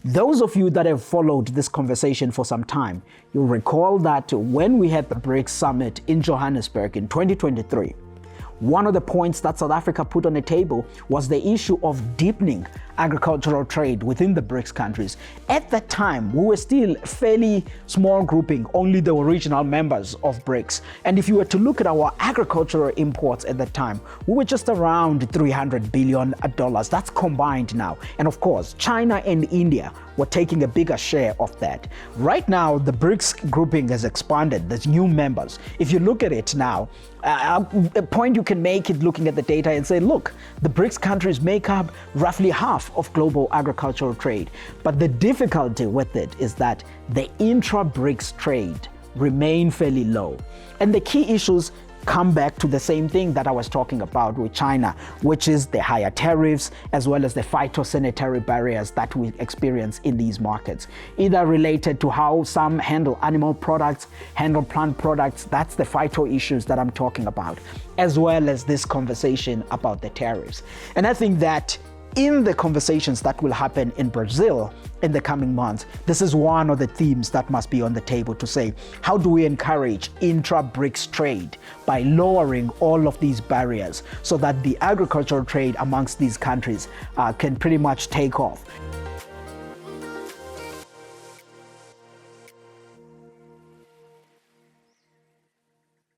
Those of you that have followed this conversation for some time, you'll recall that when we had the BRICS summit in Johannesburg in 2023, one of the points that South Africa put on the table was the issue of deepening agricultural trade within the BRICS countries. At that time, we were still a fairly small grouping, only the original members of BRICS. And if you were to look at our agricultural imports at that time, we were just around $300 billion. That's combined now. And of course, China and India were taking a bigger share of that. Right now, the BRICS grouping has expanded. There's new members. If you look at it now, a point you can make it looking at the data and say, look, the BRICS countries make up roughly half of global agricultural trade. But the difficulty with it is that the intra-BRICS trade remain fairly low. And the key issues come back to the same thing that I was talking about with China, which is the higher tariffs as well as the phytosanitary barriers that we experience in these markets, either related to how some handle animal products, handle plant products. That's the phyto issues that I'm talking about, as well as this conversation about the tariffs. And I think that in the conversations that will happen in Brazil in the coming months, this is one of the themes that must be on the table to say, how do we encourage intra-BRICS trade by lowering all of these barriers so that the agricultural trade amongst these countries can pretty much take off.